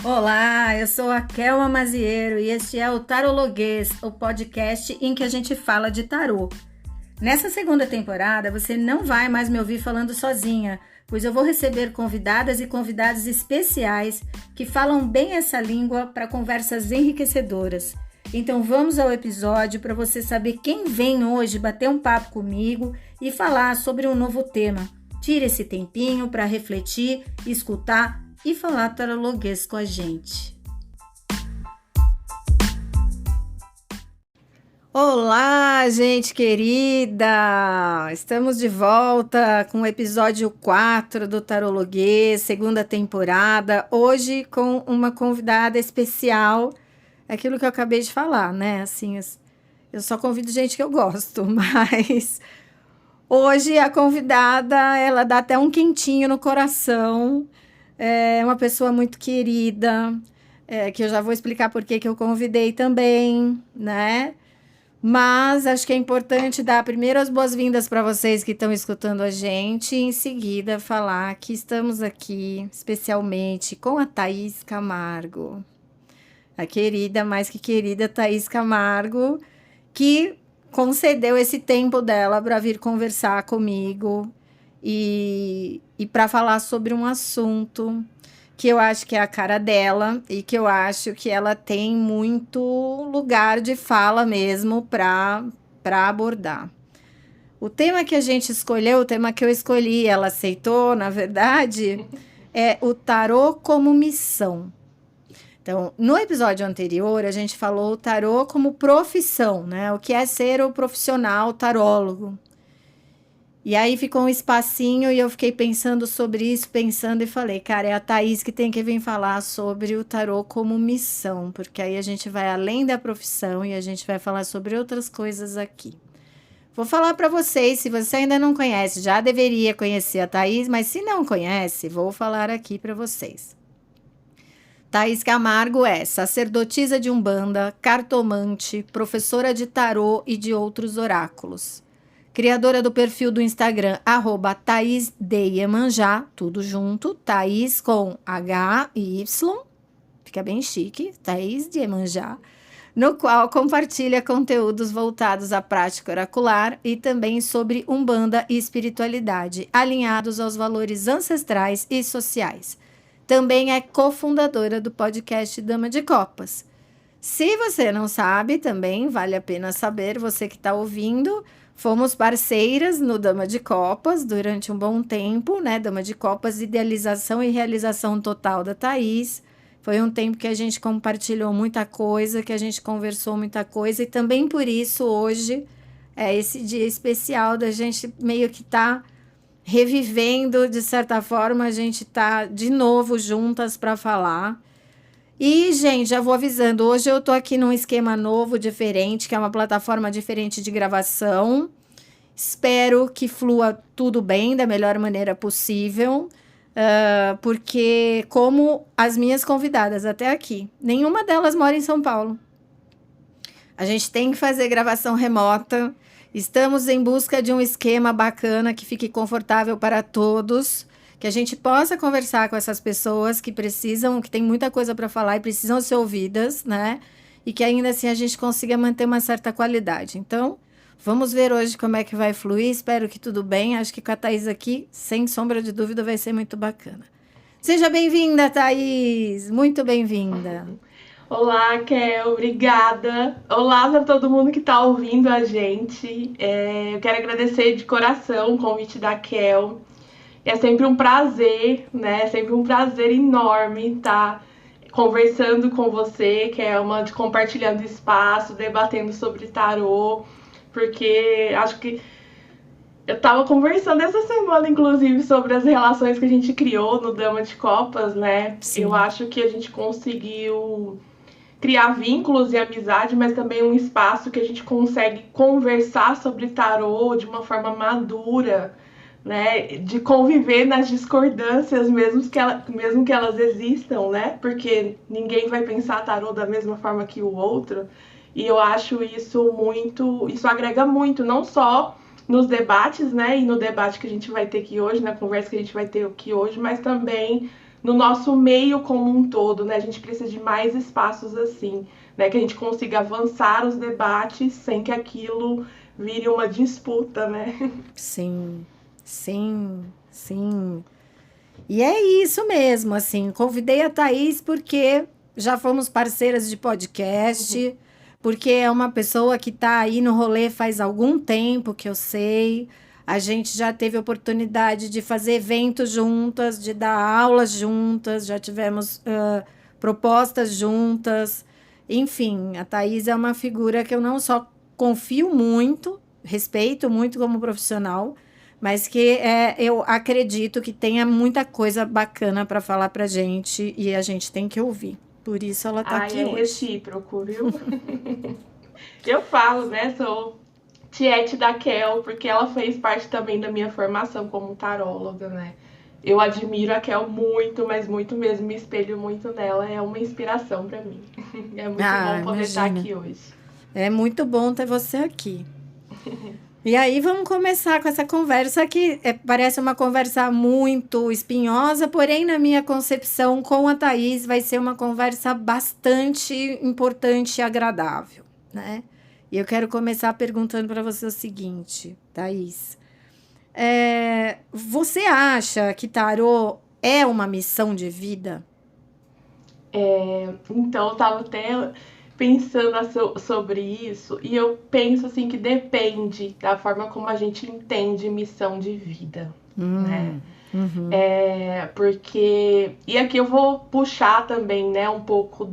Olá, eu sou a Kelma Maziero e este é o Tarologuês, o podcast em que a gente fala de tarô. Nessa segunda temporada, você não vai mais me ouvir falando sozinha, pois eu vou receber convidadas e convidados especiais que falam bem essa língua para conversas enriquecedoras. Então vamos ao episódio para você saber quem vem hoje bater um papo comigo e falar sobre um novo tema. Tire esse tempinho para refletir, escutar e falar tarologuês com a gente. Olá, gente querida! Estamos de volta com o episódio 4 do Tarologuês, segunda temporada. Hoje com uma convidada especial, aquilo que eu acabei de falar, né? Assim, eu só convido gente que eu gosto, mas hoje a convidada, ela dá até um quentinho no coração. É uma pessoa muito querida, que eu já vou explicar por que eu convidei também, né? Mas acho que é importante dar primeiro as boas-vindas para vocês que estão escutando a gente e em seguida falar que estamos aqui especialmente com a Thaís Camargo. A querida, mais que querida Thaís Camargo, que concedeu esse tempo dela para vir conversar comigo e para falar sobre um assunto que eu acho que é a cara dela e que eu acho que ela tem muito lugar de fala mesmo para abordar. O tema que a gente escolheu, o tema que eu escolhi, ela aceitou, na verdade, é o tarô como missão. Então, no episódio anterior, a gente falou o tarô como profissão, né? O que é ser o profissional tarólogo. E aí ficou um espacinho e eu fiquei pensando sobre isso, pensando e falei, cara, é a Thaís que tem que vir falar sobre o tarô como missão, porque aí a gente vai além da profissão e a gente vai falar sobre outras coisas aqui. Vou falar para vocês, se você ainda não conhece, já deveria conhecer a Thaís, mas se não conhece, vou falar aqui para vocês. Thaís Camargo é sacerdotisa de Umbanda, cartomante, professora de tarô e de outros oráculos. Criadora do perfil do Instagram, @ThaísDeiemanjá, tudo junto, Thaís com H e Y, fica bem chique, Thaís de Iemanjá, no qual compartilha conteúdos voltados à prática oracular e também sobre Umbanda e espiritualidade, alinhados aos valores ancestrais e sociais. Também é cofundadora do podcast Dama de Copas. Se você não sabe, também vale a pena saber, você que está ouvindo, fomos parceiras no Dama de Copas durante um bom tempo, né? Dama de Copas, idealização e realização total da Thaís. Foi um tempo que a gente compartilhou muita coisa, que a gente conversou muita coisa. E também por isso, hoje, é esse dia especial da gente meio que tá revivendo, de certa forma, a gente tá de novo juntas para falar. E, gente, já vou avisando, hoje eu tô aqui num esquema novo, diferente, que é uma plataforma diferente de gravação. Espero que flua tudo bem, da melhor maneira possível, porque como as minhas convidadas até aqui, nenhuma delas mora em São Paulo. A gente tem que fazer gravação remota, estamos em busca de um esquema bacana que fique confortável para todos, que a gente possa conversar com essas pessoas que precisam, que tem muita coisa para falar e precisam ser ouvidas, né? E que ainda assim a gente consiga manter uma certa qualidade. Então, vamos ver hoje como é que vai fluir. Espero que tudo bem. Acho que com a Thaís aqui, sem sombra de dúvida, vai ser muito bacana. Seja bem-vinda, Thaís! Muito bem-vinda! Olá, Kel, obrigada. Olá para todo mundo que está ouvindo a gente. Eu quero agradecer de coração o convite da Kel. É sempre um prazer, né? É sempre um prazer enorme estar conversando com você, Kelma, compartilhando espaço, debatendo sobre tarô, porque acho que eu tava conversando essa semana, inclusive, sobre as relações que a gente criou no Dama de Copas, né? Sim. Eu acho que a gente conseguiu criar vínculos e amizade, mas também um espaço que a gente consegue conversar sobre tarô de uma forma madura, né, de conviver nas discordâncias, mesmo que elas existam, né, porque ninguém vai pensar tarô da mesma forma que o outro, e eu acho isso agrega muito, não só nos debates, né, e no debate que a gente vai ter aqui hoje, na conversa que a gente vai ter aqui hoje, mas também no nosso meio como um todo, né? A gente precisa de mais espaços assim, né? Que a gente consiga avançar os debates sem que aquilo vire uma disputa, né? Sim, sim, sim. E é isso mesmo, assim, convidei a Thaís porque já fomos parceiras de podcast, porque é uma pessoa que está aí no rolê faz algum tempo, que eu sei. A gente já teve oportunidade de fazer eventos juntas, de dar aulas juntas, já tivemos propostas juntas. Enfim, a Thaís é uma figura que eu não só confio muito, respeito muito como profissional, mas que eu acredito que tenha muita coisa bacana para falar para gente e a gente tem que ouvir. Por isso ela está Ai, aqui é hoje. recíproco, viu? Eu falo, né? Sou tiete da Kel, porque ela fez parte também da minha formação como taróloga, né? Eu admiro a Kel muito, mas muito mesmo, me espelho muito nela, é uma inspiração para mim. É muito Ah, bom poder estar imagina. aqui hoje. É muito bom ter você aqui. E aí vamos começar com essa conversa que parece uma conversa muito espinhosa, porém na minha concepção com a Thaís vai ser uma conversa bastante importante e agradável, né? E eu quero começar perguntando para você o seguinte, Thaís. Você acha que tarô é uma missão de vida? Então, eu tava até pensando sobre isso, e eu penso assim que depende da forma como a gente entende missão de vida, né? Uhum. Porque. E aqui eu vou puxar também, né, um pouco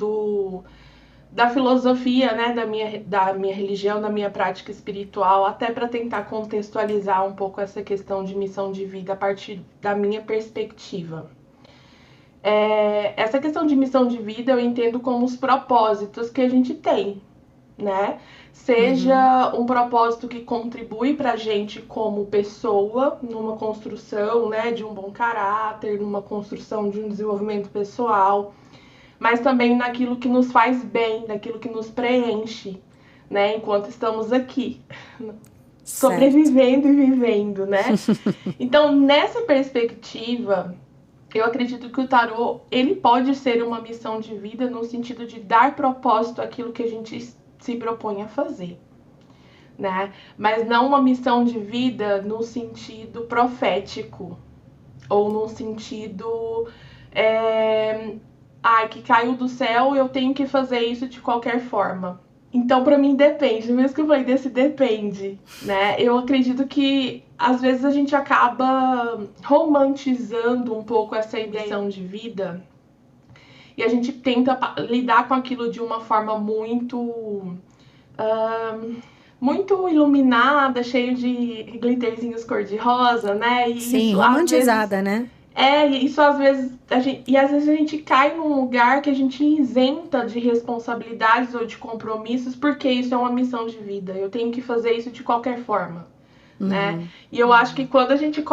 da filosofia, né, da minha religião, da minha prática espiritual, até para tentar contextualizar um pouco essa questão de missão de vida a partir da minha perspectiva. Essa questão de missão de vida eu entendo como os propósitos que a gente tem, né? Seja um propósito que contribui para a gente como pessoa, numa construção, né, de um bom caráter, numa construção de um desenvolvimento pessoal, mas também naquilo que nos faz bem, naquilo que nos preenche, né, enquanto estamos aqui, Certo. sobrevivendo e vivendo, né? Então, nessa perspectiva, eu acredito que o tarô, ele pode ser uma missão de vida no sentido de dar propósito àquilo que a gente se propõe a fazer, né? Mas não uma missão de vida no sentido profético ou no sentido que caiu do céu, eu tenho que fazer isso de qualquer forma. Então, para mim, depende. Mesmo que eu falei desse depende, né? Eu acredito que, às vezes, a gente acaba romantizando um pouco essa ideia de vida e a gente tenta lidar com aquilo de uma forma muito iluminada, cheio de glitterzinhos cor-de-rosa, né? E Sim, isso, às vezes, romantizada, né? isso às vezes às vezes a gente cai num lugar que a gente isenta de responsabilidades ou de compromissos, porque isso é uma missão de vida. Eu tenho que fazer isso de qualquer forma, né? E eu acho que quando a gente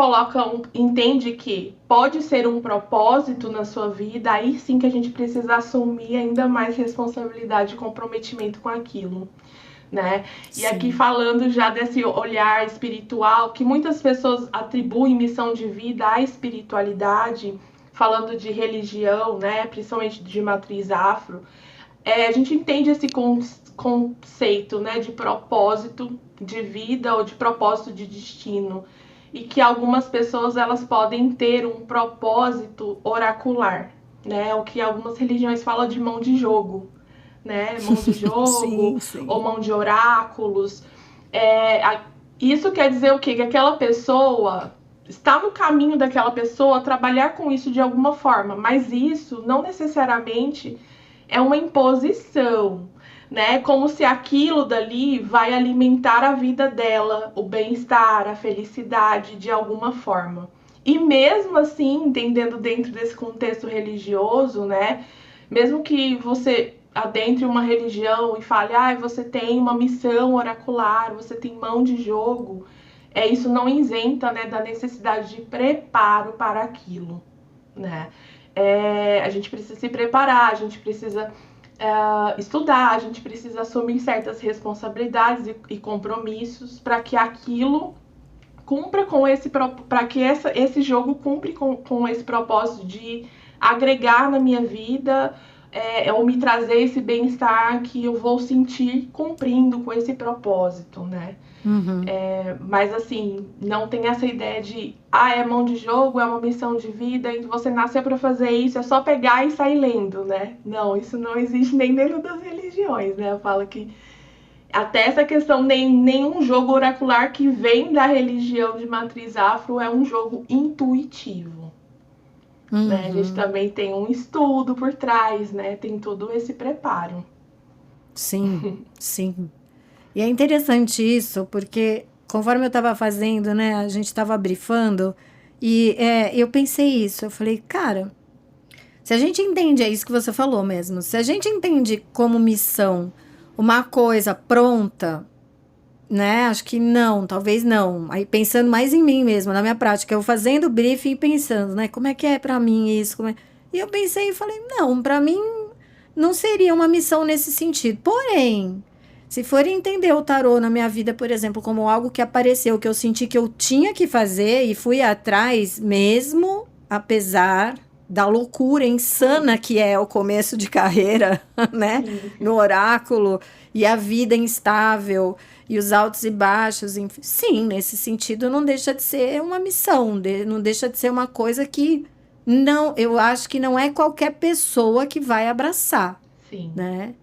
entende que pode ser um propósito na sua vida, aí sim que a gente precisa assumir ainda mais responsabilidade e comprometimento com aquilo. Né? E aqui falando já desse olhar espiritual, que muitas pessoas atribuem missão de vida à espiritualidade, falando de religião, né? Principalmente de matriz afro, a gente entende esse conceito, né? De propósito de vida ou de propósito de destino. E que algumas pessoas elas podem ter um propósito oracular, né? O que algumas religiões falam de mão de jogo. Né? Mão de jogo ou mão de oráculos. Isso quer dizer o quê? Que aquela pessoa está no caminho daquela pessoa trabalhar com isso de alguma forma, mas isso não necessariamente é uma imposição, né? Como se aquilo dali vai alimentar a vida dela, o bem-estar, a felicidade de alguma forma. E mesmo assim, entendendo dentro desse contexto religioso, né? Mesmo que você adentre uma religião e fale, você tem uma missão oracular, você tem mão de jogo, isso não isenta, né, da necessidade de preparo para aquilo, né? A gente precisa se preparar, a gente precisa estudar, a gente precisa assumir certas responsabilidades e compromissos para que aquilo cumpra com esse jogo cumpra com esse propósito de agregar na minha vida, ou me trazer esse bem-estar que eu vou sentir cumprindo com esse propósito, né? Uhum. Mas assim, não tem essa ideia de é mão de jogo, é uma missão de vida, e você nasceu para fazer isso, é só pegar e sair lendo, né? Não, isso não existe nem dentro das religiões, né? Eu falo que até essa questão, nenhum jogo oracular que vem da religião de matriz afro é um jogo intuitivo. Né? A gente também tem um estudo por trás, né? Tem todo esse preparo. Sim, sim. E é interessante isso, porque conforme eu estava fazendo, né, a gente estava brifando, e eu pensei isso, eu falei, cara, se a gente entende, é isso que você falou mesmo, se a gente entende como missão uma coisa pronta, né, acho que não, talvez não. Aí pensando mais em mim mesmo, na minha prática, eu fazendo o briefing e pensando, né, como é que é para mim isso, E eu pensei e falei, não, para mim não seria uma missão nesse sentido. Porém, se for entender o tarô na minha vida, por exemplo, como algo que apareceu, que eu senti que eu tinha que fazer e fui atrás mesmo, apesar da loucura insana que é o começo de carreira, né? Sim. No oráculo, e a vida instável, e os altos e baixos. Enfim. Sim, nesse sentido, não deixa de ser uma missão, não deixa de ser uma coisa que não, eu acho que não é qualquer pessoa que vai abraçar, Sim. né?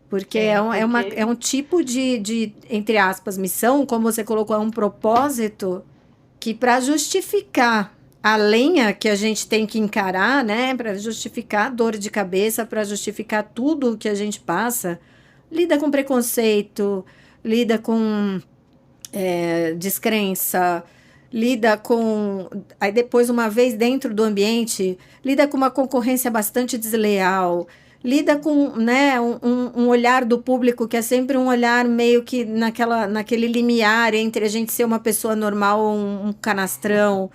Porque é um tipo de, entre aspas, missão, como você colocou, é um propósito que para justificar a lenha que a gente tem que encarar, né? Para justificar a dor de cabeça, para justificar tudo que a gente passa, lida com preconceito, lida com descrença, lida com. Aí depois, uma vez dentro do ambiente, lida com uma concorrência bastante desleal, lida com, né, um olhar do público que é sempre um olhar meio que naquele limiar entre a gente ser uma pessoa normal ou um canastrão.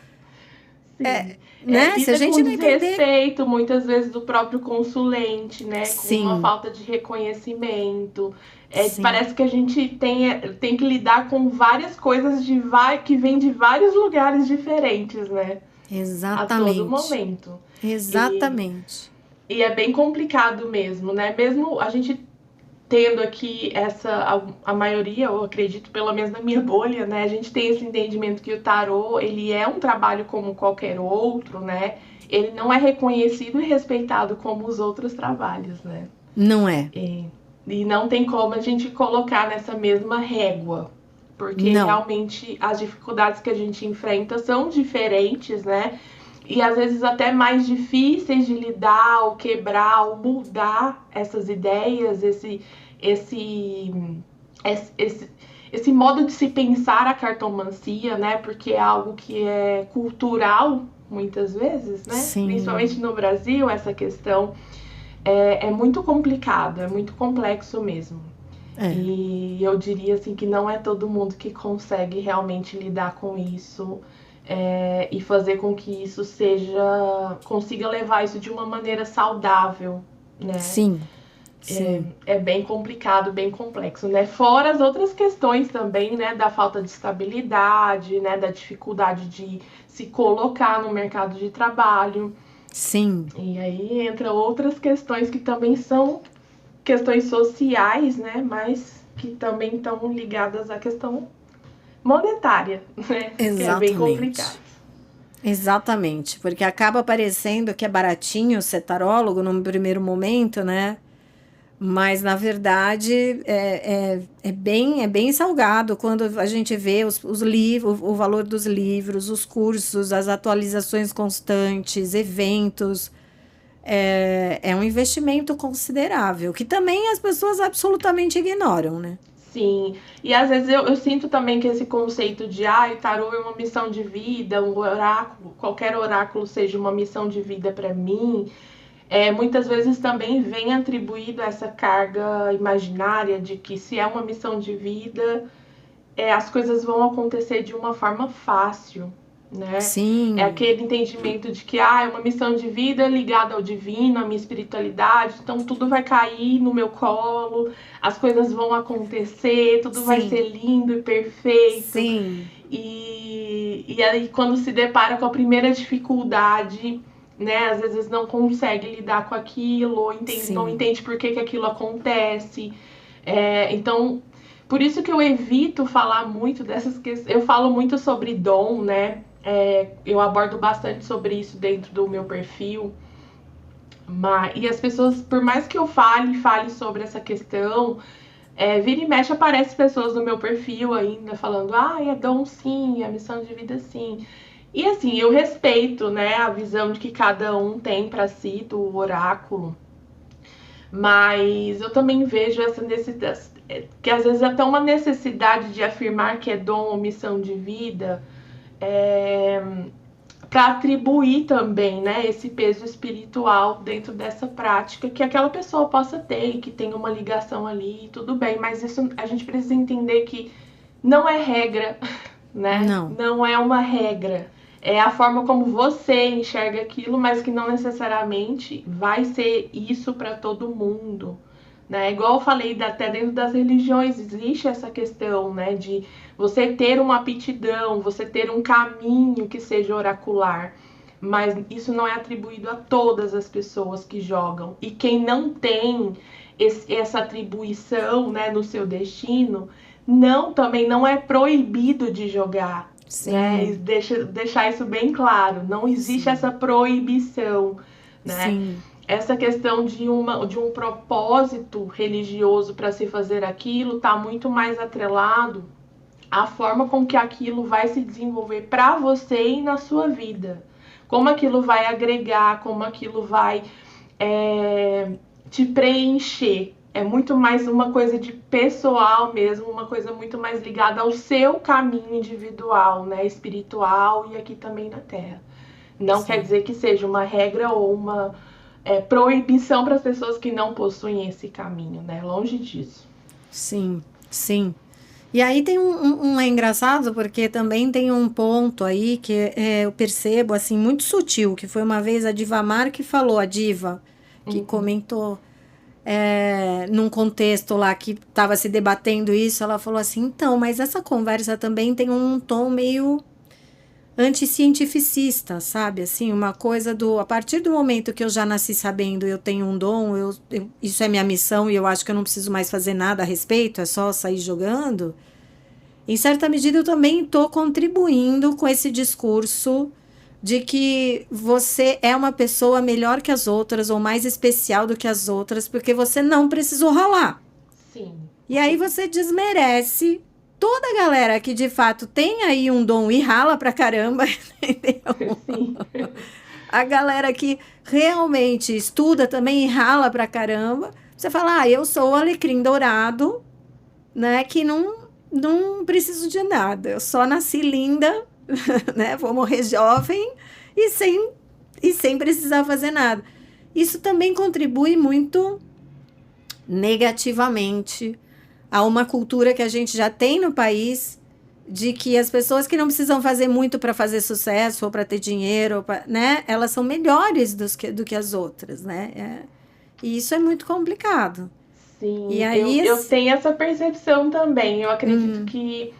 Sim. Né? Se a Lida com gente não entender. desrespeito, muitas vezes, do próprio consulente, né? Com uma Sim, falta de reconhecimento. sim, Parece que a gente tem que lidar com várias coisas que vêm de vários lugares diferentes, né? A todo exatamente. momento. E, Exatamente. e é bem complicado mesmo, né? Mesmo a gente tendo aqui a maioria, eu acredito, pelo menos na minha bolha, né? A gente tem esse entendimento que o tarô, ele é um trabalho como qualquer outro, né? Ele não é reconhecido e respeitado como os outros trabalhos, né? Não é. E não tem como a gente colocar nessa mesma régua, porque Não. realmente as dificuldades que a gente enfrenta são diferentes, né? E às vezes até mais difíceis de lidar, ou quebrar, ou mudar essas ideias, esse, esse modo de se pensar a cartomancia, né? Porque é algo que é cultural, muitas vezes, né? Principalmente Sim. no Brasil, essa questão é muito complicado, é muito complexo mesmo. É. E eu diria assim que não é todo mundo que consegue realmente lidar com isso e fazer com que isso consiga levar isso de uma maneira saudável, né? Sim. Sim. É bem complicado, bem complexo, né? Fora as outras questões também, né? Da falta de estabilidade, né? Da dificuldade de se colocar no mercado de trabalho. Sim. E aí entra outras questões que também são questões sociais, né? Mas que também estão ligadas à questão monetária, né? Que é bem complicado. Exatamente. Exatamente. Porque acaba parecendo que é baratinho ser tarólogo num primeiro momento, né? Mas, na verdade, é bem salgado quando a gente vê os livros, o valor dos livros, os cursos, as atualizações constantes, eventos. É um investimento considerável, que também as pessoas absolutamente ignoram, né? Sim, e às vezes eu sinto também que esse conceito de o tarô é uma missão de vida, um oráculo, qualquer oráculo seja uma missão de vida para mim, muitas vezes também vem atribuído essa carga imaginária de que se é uma missão de vida, as coisas vão acontecer de uma forma fácil, né? É Sim, aquele entendimento de que é uma missão de vida ligada ao divino, à minha espiritualidade, então tudo vai cair no meu colo, as coisas vão acontecer, tudo vai ser sim, lindo e perfeito. sim, E aí quando se depara com a primeira dificuldade, né? Às vezes não consegue lidar com aquilo, ou não entende por que aquilo acontece. Então, por isso que eu evito falar muito dessas questões. Eu falo muito sobre dom, né? Eu abordo bastante sobre isso dentro do meu perfil. E as pessoas, por mais que eu fale sobre essa questão, vira e mexe aparece pessoas no meu perfil ainda falando, é dom sim, é missão de vida sim. E assim, eu respeito, né, a visão de que cada um tem para si do oráculo, mas eu também vejo essa necessidade, que às vezes até uma necessidade de afirmar que é dom ou missão de vida, para atribuir também, né, esse peso espiritual dentro dessa prática que aquela pessoa possa ter, que tenha uma ligação ali, tudo bem, mas isso a gente precisa entender que não é regra, né? Não é uma regra. É a forma como você enxerga aquilo, mas que não necessariamente vai ser isso para todo mundo, né? Igual eu falei, até dentro das religiões existe essa questão, né, de você ter uma aptidão, você ter um caminho que seja oracular, mas isso não é atribuído a todas as pessoas que jogam. E quem não tem essa atribuição, né, no seu destino, também não é proibido de jogar. Né? Deixar isso bem claro. Não existe essa proibição, né? Essa questão de um propósito religioso para se fazer aquilo está muito mais atrelado à forma com que aquilo vai se desenvolver para você e na sua vida. Como aquilo vai agregar, como aquilo vai te preencher. É muito mais uma coisa de pessoal mesmo, uma coisa muito mais ligada ao seu caminho individual, né, espiritual e aqui também na Terra. Não quer dizer que seja uma regra ou uma proibição para as pessoas que não possuem esse caminho, né? Longe disso. Sim. E aí tem é engraçado, porque também tem um ponto aí que eu percebo, assim, muito sutil, que foi uma vez a Diva Mar que falou, a Diva, que comentou... num contexto lá que estava se debatendo isso, ela falou assim, então, mas essa conversa também tem um tom meio anticientificista, sabe? Assim, uma coisa a partir do momento que eu já nasci sabendo eu tenho um dom, isso é minha missão e eu acho que eu não preciso mais fazer nada a respeito, é só sair jogando. Em certa medida eu também estou contribuindo com esse discurso de que você é uma pessoa melhor que as outras ou mais especial do que as outras, porque você não precisou ralar. Sim. E aí você desmerece toda a galera que de fato tem aí um dom e rala pra caramba, entendeu? Sim. A galera que realmente estuda também e rala pra caramba. Você fala, eu sou o alecrim dourado, né, que não preciso de nada. Eu só nasci linda, né? Vou morrer jovem e sem precisar fazer nada. Isso também contribui muito negativamente a uma cultura que a gente já tem no país de que as pessoas que não precisam fazer muito para fazer sucesso ou para ter dinheiro, né? Elas são melhores do que as outras, né? E isso é muito complicado. Sim, e aí, eu tenho essa percepção também. Eu acredito que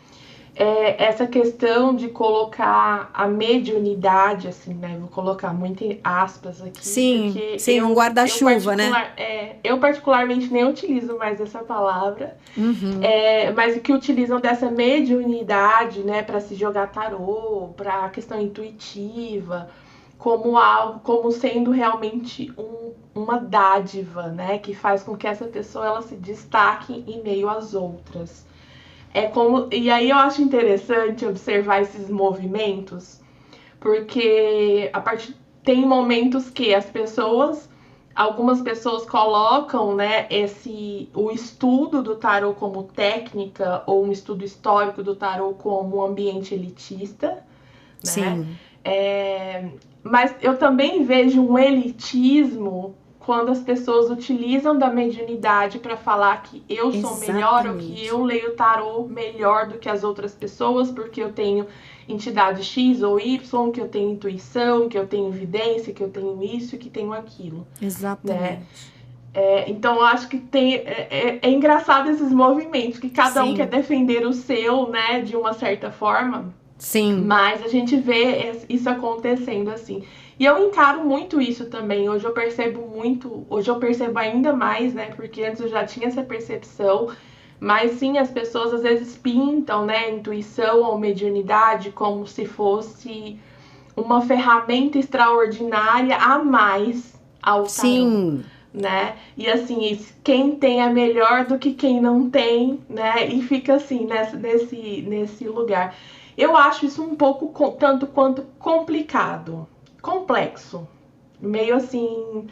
essa questão de colocar a mediunidade, assim, né? Vou colocar muito em aspas aqui. Sim, um guarda-chuva, né? Eu particularmente nem utilizo mais essa palavra. Mas o que utilizam dessa mediunidade, né? Para se jogar tarô, para a questão intuitiva, como sendo realmente uma dádiva, né? Que faz com que essa pessoa ela se destaque em meio às outras. E aí eu acho interessante observar esses movimentos, porque tem momentos que algumas pessoas colocam, né, o estudo do tarô como técnica ou um estudo histórico do tarô como um ambiente elitista, né? Sim. Mas eu também vejo um elitismo quando as pessoas utilizam da mediunidade para falar que eu sou melhor ou que eu leio tarô melhor do que as outras pessoas porque eu tenho entidade X ou Y, que eu tenho intuição, que eu tenho evidência, que eu tenho isso, que tenho aquilo. Exatamente. Né? Então eu acho que é engraçado esses movimentos, que cada um quer defender o seu, né, de uma certa forma. Sim. Mas a gente vê isso acontecendo assim. E eu encaro muito isso também. Hoje eu percebo ainda mais, né? Porque antes eu já tinha essa percepção. Mas sim, as pessoas às vezes pintam, né, intuição ou mediunidade como se fosse uma ferramenta extraordinária a mais ao tarô, Sim, né? E assim, quem tem é melhor do que quem não tem, né? E fica assim, nesse lugar. Eu acho isso um pouco tanto quanto complicado, complexo, meio assim,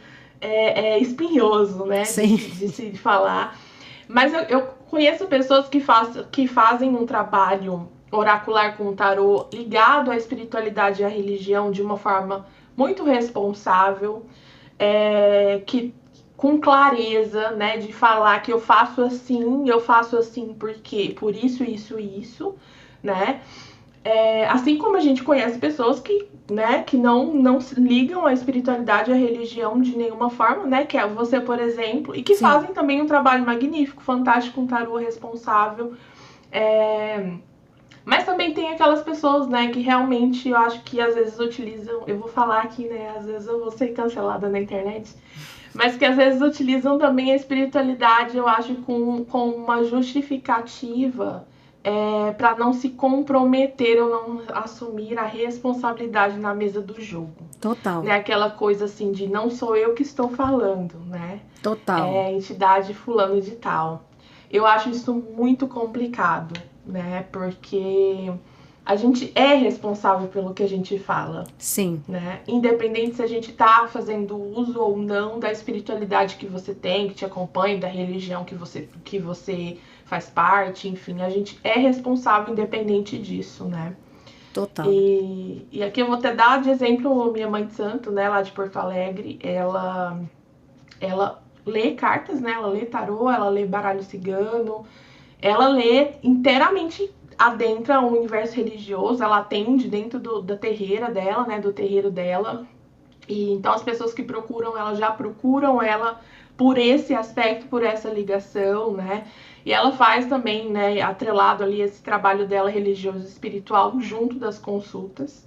espinhoso, né? sim. De se falar. Mas eu conheço pessoas que fazem um trabalho oracular com o tarô ligado à espiritualidade e à religião de uma forma muito responsável, que com clareza, né, de falar que eu faço assim porque por isso, isso, né? Assim como a gente conhece pessoas que, né, que não ligam a espiritualidade e a religião de nenhuma forma, né, que é você, por exemplo, e que Sim. fazem também um trabalho magnífico, fantástico, um tarô responsável. Mas também tem aquelas pessoas, né, que realmente eu acho que às vezes utilizam, eu vou falar aqui, né, às vezes eu vou ser cancelada na internet, mas que às vezes utilizam também a espiritualidade, eu acho, com uma justificativa para não se comprometer ou não assumir a responsabilidade na mesa do jogo. Total. Né? Aquela coisa assim de não sou eu que estou falando, né? Total. É a entidade fulano de tal. Eu acho isso muito complicado, né? Porque a gente é responsável pelo que a gente fala. Sim. Né? Independente se a gente está fazendo uso ou não da espiritualidade que você tem, que te acompanha, da religião que você faz parte, enfim, a gente é responsável independente disso, né? Total. E aqui eu vou até dar de exemplo minha mãe de santo, né, lá de Porto Alegre, ela lê cartas, né, ela lê tarô, ela lê baralho cigano, ela lê inteiramente adentra o universo religioso, ela atende dentro da terreira dela, né, do terreiro dela. E então as pessoas que procuram ela já procuram ela por esse aspecto, por essa ligação, né? E ela faz também, né, atrelado ali esse trabalho dela religioso e espiritual junto das consultas.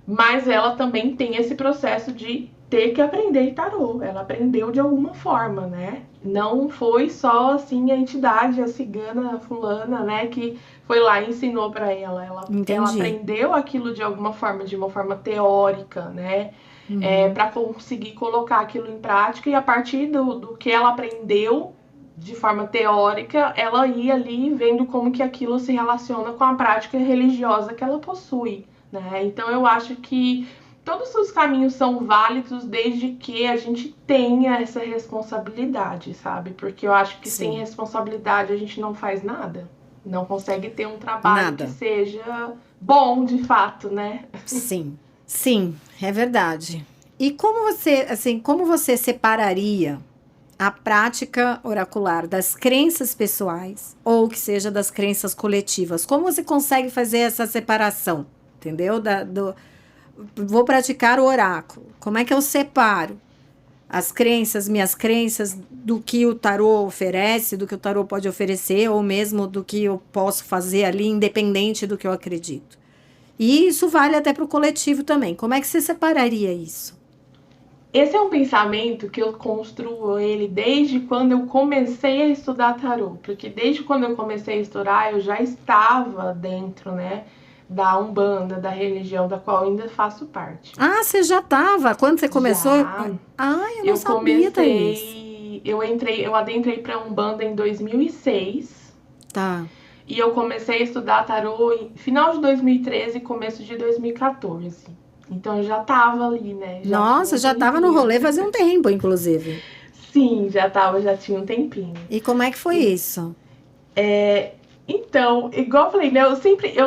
Mas ela também tem esse processo de ter que aprender tarô. Ela aprendeu de alguma forma, né? Não foi só assim a entidade, a cigana, a fulana, né, que foi lá e ensinou para ela. Ela Entendi. aprendeu aquilo de alguma forma, de uma forma teórica, né? Uhum. Para conseguir colocar aquilo em prática e a partir do que ela aprendeu de forma teórica, ela ia ali vendo como que aquilo se relaciona com a prática religiosa que ela possui, né? Então eu acho que todos os caminhos são válidos desde que a gente tenha essa responsabilidade, sabe? Porque eu acho que sem Sim. responsabilidade a gente não faz nada. Não consegue ter um trabalho que Nada. seja bom de fato, né? Sim. Sim, é verdade. E como você separaria a prática oracular das crenças pessoais ou que seja das crenças coletivas? Como você consegue fazer essa separação? Entendeu? Vou praticar o oráculo. Como é que eu separo as crenças, minhas crenças, do que o tarô oferece, do que o tarô pode oferecer, ou mesmo do que eu posso fazer ali, independente do que eu acredito? E isso vale até para o coletivo também. Como é que você separaria isso? Esse é um pensamento que eu construo ele desde quando eu comecei a estudar tarô, porque desde quando eu comecei a estudar eu já estava dentro, né, da Umbanda, da religião da qual ainda faço parte. Ah, você já estava. Quando você começou? Já Ah, eu não eu sabia, Thaís. eu adentrei para Umbanda em 2006 Tá. e eu comecei a estudar tarô em final de 2013 e começo de 2014. Então eu já estava ali, né? Já tinha Nossa, um já estava no tempinho. rolê fazia um tempo, inclusive. Sim, já tinha um tempinho. E como é que foi E, isso? então, igual eu falei, né?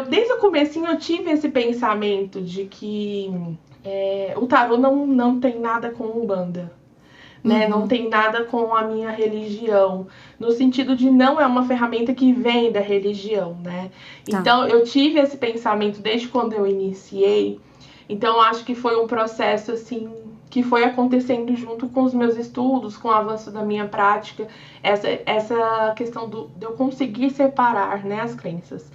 Desde o comecinho eu tive esse pensamento de que o tarô não tem nada com Umbanda, né? Não Uhum. tem nada com a minha religião, no sentido de não é uma ferramenta que vem da religião, né? Tá. Então, eu tive esse pensamento desde quando eu iniciei. Então, acho que foi um processo assim que foi acontecendo junto com os meus estudos, com o avanço da minha prática, essa questão de eu conseguir separar, né, as crenças.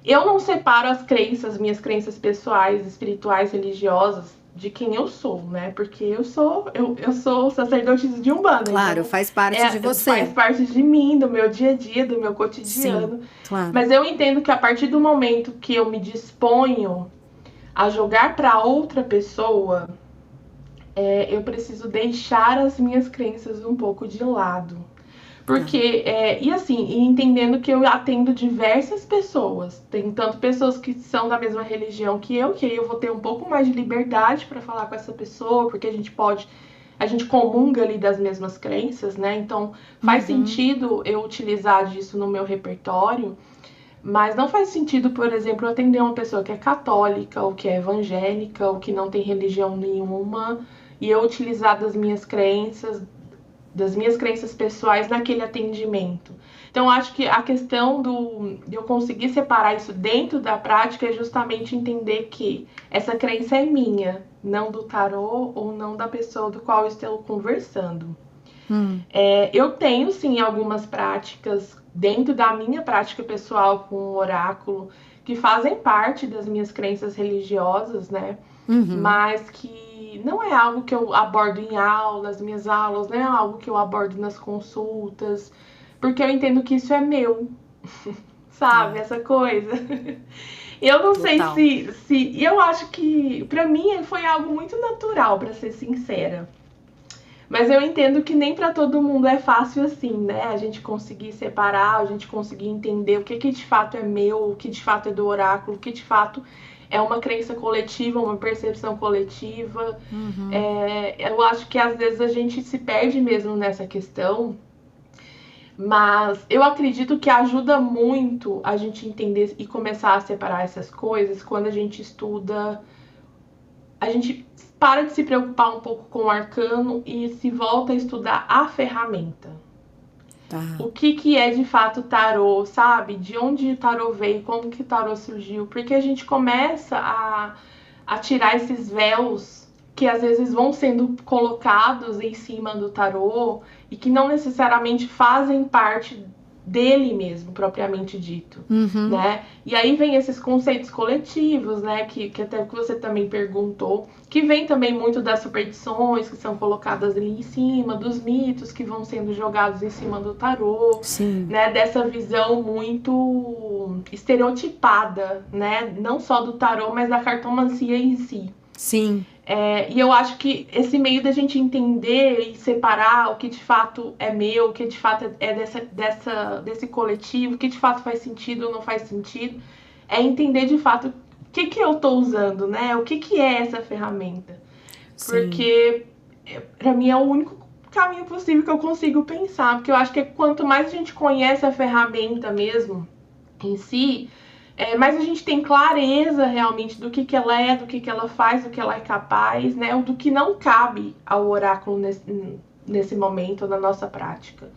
Eu não separo as crenças, minhas crenças pessoais, espirituais, religiosas, de quem eu sou, né? Porque eu sou sacerdotisa de Umbanda. Claro, então faz parte de você. Faz parte de mim, do meu dia a dia, do meu Sim, cotidiano. claro. Mas eu entendo que a partir do momento que eu me disponho a jogar para outra pessoa, eu preciso deixar as minhas crenças um pouco de lado. Porque, e assim, e entendendo que eu atendo diversas pessoas. Tem tanto pessoas que são da mesma religião que aí eu vou ter um pouco mais de liberdade para falar com essa pessoa, porque a gente comunga ali das mesmas crenças, né? Então faz sentido eu utilizar disso no meu repertório, mas não faz sentido, por exemplo, eu atender uma pessoa que é católica, ou que é evangélica, ou que não tem religião nenhuma, e eu utilizar das minhas crenças pessoais naquele atendimento. Então, acho que a questão de eu conseguir separar isso dentro da prática é justamente entender que essa crença é minha, não do tarô ou não da pessoa do qual eu estou conversando. Eu tenho, sim, algumas práticas dentro da minha prática pessoal com o oráculo que fazem parte das minhas crenças religiosas, né? Mas que não é algo que eu abordo em aulas, minhas aulas, não é algo que eu abordo nas consultas, porque eu entendo que isso é meu, sabe? Essa coisa. Eu não sei Total. se. Eu acho que, pra mim, foi algo muito natural, pra ser sincera. Mas eu entendo que nem pra todo mundo é fácil assim, né? A gente conseguir separar, a gente conseguir entender o que de fato é meu, o que de fato é do oráculo, o que de fato é uma crença coletiva, uma percepção coletiva. Eu acho que às vezes a gente se perde mesmo nessa questão, mas eu acredito que ajuda muito a gente entender e começar a separar essas coisas quando a gente estuda. A gente para de se preocupar um pouco com o arcano e se volta a estudar a ferramenta. O que é de fato tarô, sabe? De onde o tarô veio, como que o tarô surgiu. Porque a gente começa a tirar esses véus que às vezes vão sendo colocados em cima do tarô e que não necessariamente fazem parte dele mesmo, propriamente dito, né? E aí vem esses conceitos coletivos, né? Que até que você também perguntou, que vem também muito das superstições que são colocadas ali em cima, dos mitos que vão sendo jogados em cima do tarô, né? Dessa visão muito estereotipada, né? Não só do tarô, mas da cartomancia em si. Sim. E eu acho que esse meio da gente entender e separar o que de fato é meu, o que de fato é desse coletivo, o que de fato faz sentido ou não faz sentido, é entender de fato o que eu estou usando, né? O que é essa ferramenta. Porque para mim é o único caminho possível que eu consigo pensar, porque eu acho que quanto mais a gente conhece a ferramenta mesmo em si, mas a gente tem clareza realmente do que ela é, do que ela faz, do que ela é capaz, né? Ou do que não cabe ao oráculo nesse momento, na nossa prática.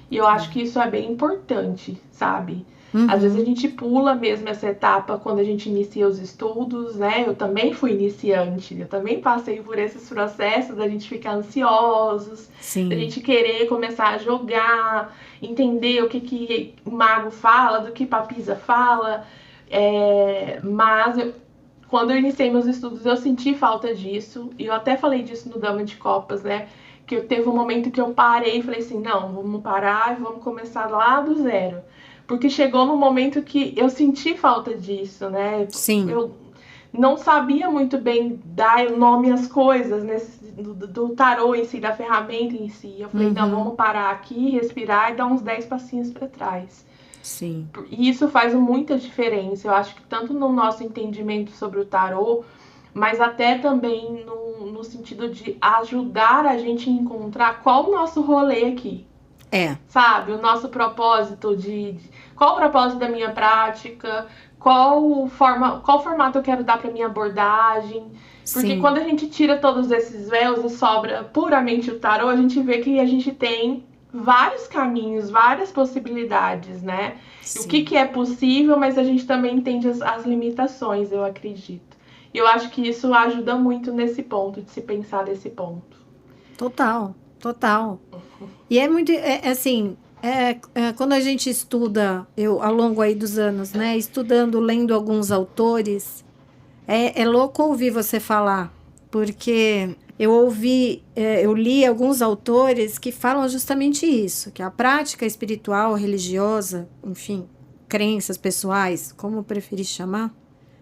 E eu acho que isso é bem importante, sabe? Às vezes a gente pula mesmo essa etapa quando a gente inicia os estudos, né? Eu também fui iniciante, eu também passei por esses processos da gente ficar ansiosos, da gente querer começar a jogar, entender o que o mago fala, do que Papisa fala. Mas quando eu iniciei meus estudos, eu senti falta disso. E eu até falei disso no Dama de Copas, né? Que teve um momento que eu parei e falei assim, não, vamos parar e vamos começar lá do zero. Porque chegou num momento que eu senti falta disso, né? Eu não sabia muito bem dar nome às coisas, do tarô em si, da ferramenta em si. Eu falei, não, vamos parar aqui, respirar e dar uns 10 passinhos para trás. E isso faz muita diferença, eu acho que tanto no nosso entendimento sobre o tarô, mas até também no sentido de ajudar a gente a encontrar qual o nosso rolê aqui. Sabe? O nosso propósito qual o propósito da minha prática, qual formato eu quero dar para minha abordagem. Porque quando a gente tira todos esses véus e sobra puramente o tarô, a gente vê que a gente tem vários caminhos, várias possibilidades, né? O que é possível, mas a gente também entende as limitações, eu acredito. E eu acho que isso ajuda muito nesse ponto, de se pensar desse ponto. Total. E é muito, assim, quando a gente estuda, ao longo aí dos anos, né, estudando, lendo alguns autores, é louco ouvir você falar porque eu li alguns autores que falam justamente isso, que a prática espiritual, religiosa, enfim, crenças pessoais, como preferir chamar,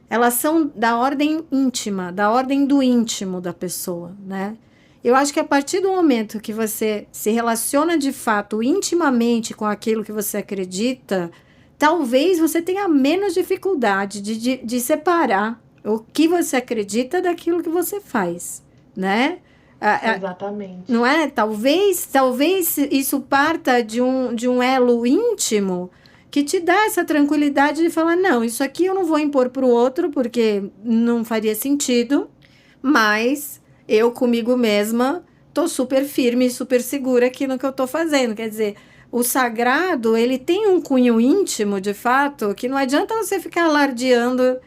elas são da ordem íntima, da ordem do íntimo da pessoa, né? Eu acho que a partir do momento que você se relaciona de fato intimamente com aquilo que você acredita, talvez você tenha menos dificuldade de separar o que você acredita daquilo que você faz, né? Exatamente. Não é? Talvez isso parta de um elo íntimo que te dá essa tranquilidade de falar, não, isso aqui eu não vou impor para o outro, porque não faria sentido, mas eu comigo mesma tô super firme e super segura aqui no que eu tô fazendo. Quer dizer, o sagrado, ele tem um cunho íntimo, de fato, que não adianta você ficar alardeando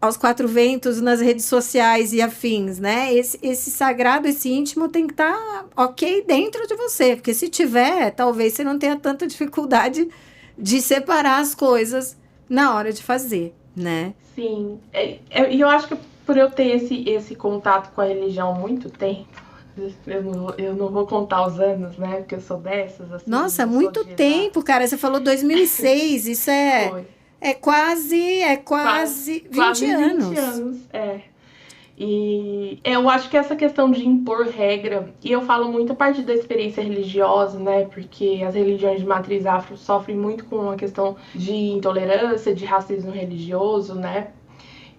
aos quatro ventos nas redes sociais e afins, né? Esse sagrado, esse íntimo tem que estar ok dentro de você, porque se tiver, talvez você não tenha tanta dificuldade de separar as coisas na hora de fazer, né? Sim, e eu acho que por eu ter esse contato com a religião há muito tempo, eu não vou contar os anos, né? Porque eu sou dessas, assim. Nossa, muito tempo, cara. Você falou 2006, isso Foi. é quase 20 quase 20 anos. anos, E eu acho que essa questão de impor regra, e eu falo muito a partir da experiência religiosa, né? Porque as religiões de matriz afro sofrem muito com a questão de intolerância, de racismo religioso, né?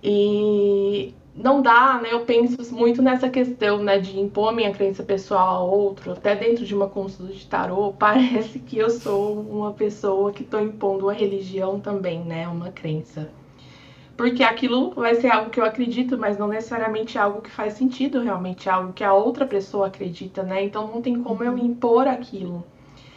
E não dá, né? Eu penso muito nessa questão, né, de impor minha crença pessoal a outro, até dentro de uma consulta de tarô, parece que eu sou uma pessoa que estou impondo uma religião também, né? Uma crença. Porque aquilo vai ser algo que eu acredito, mas não necessariamente algo que faz sentido realmente, algo que a outra pessoa acredita, né? Então não tem como eu impor aquilo.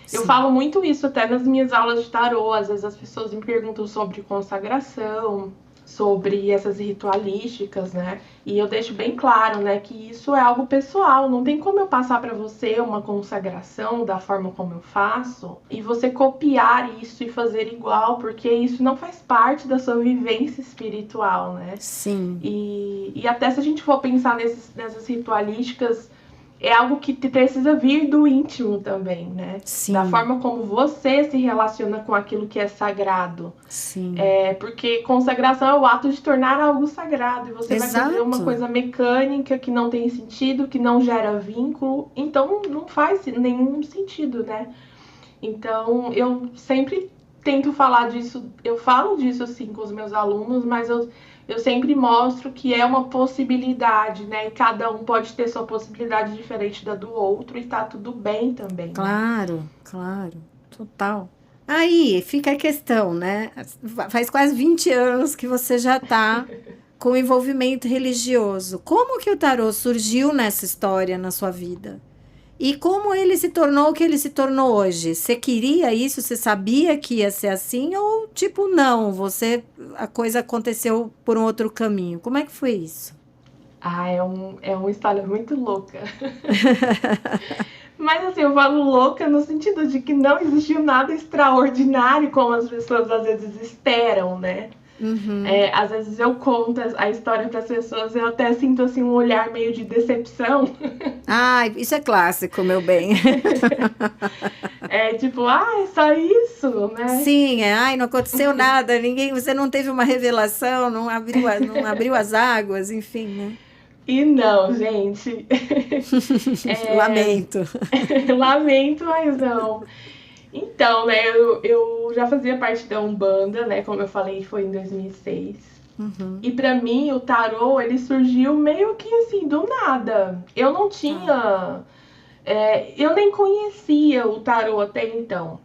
Sim. Eu falo muito isso até nas minhas aulas de tarô, às vezes as pessoas me perguntam sobre consagração, sobre essas ritualísticas, né? E eu deixo bem claro, né, que isso é algo pessoal, não tem como eu passar para você uma consagração da forma como eu faço e você copiar isso e fazer igual, porque isso não faz parte da sua vivência espiritual, né? Sim. E até se a gente for pensar nessas ritualísticas, é algo que precisa vir do íntimo também, né? Sim. Da forma como você se relaciona com aquilo que é sagrado. Sim. Porque consagração é o ato de tornar algo sagrado. E você vai fazer uma coisa mecânica que não tem sentido, que não gera vínculo. Então não faz nenhum sentido, né? Então eu sempre tento falar disso. Eu falo disso, assim, com os meus alunos, mas eu sempre mostro que é uma possibilidade, né? E cada um pode ter sua possibilidade diferente da do outro e tá tudo bem também. Claro, né? Claro, total. Aí fica a questão, né? Faz quase 20 anos que você já tá com envolvimento religioso. Como que o tarô surgiu nessa história na sua vida? E como ele se tornou o que ele se tornou hoje? Você queria isso? Você sabia que ia ser assim? Ou, tipo, não, a coisa aconteceu por um outro caminho? Como é que foi isso? É uma história muito louca. Mas, assim, eu falo louca no sentido de que não existiu nada extraordinário como as pessoas às vezes esperam, né? Uhum. Às vezes eu conto a história para as pessoas, eu até sinto assim um olhar meio de decepção. Isso é clássico, meu bem. Tipo, é só isso, né? Sim, não aconteceu nada, você não teve uma revelação, não abriu as águas, enfim, né? E não, gente. Lamento. Lamento, mas não. Então, né, eu já fazia parte da Umbanda, né, como eu falei, foi em 2006. Uhum. E pra mim, o tarô, ele surgiu meio que assim, do nada. Eu não tinha... eu nem conhecia o tarô até então.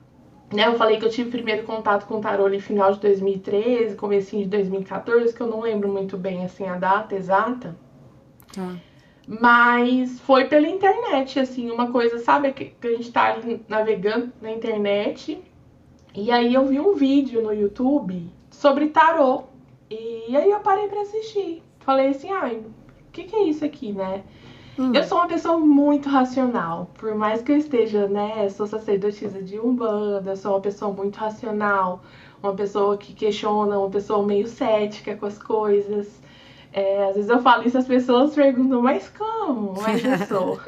Né, eu falei que eu tive primeiro contato com o tarô no final de 2013, comecinho de 2014, que eu não lembro muito bem, assim, a data exata. Mas foi pela internet, assim, uma coisa, sabe, que a gente tá ali navegando na internet, e aí eu vi um vídeo no YouTube sobre tarô, e aí eu parei pra assistir. Falei assim, o que é isso aqui, né? Eu sou uma pessoa muito racional, por mais que eu esteja, né, sou sacerdotisa de Umbanda, sou uma pessoa muito racional, uma pessoa que questiona, uma pessoa meio cética com as coisas. Às vezes eu falo isso, as pessoas perguntam, mas como? Mas eu sou.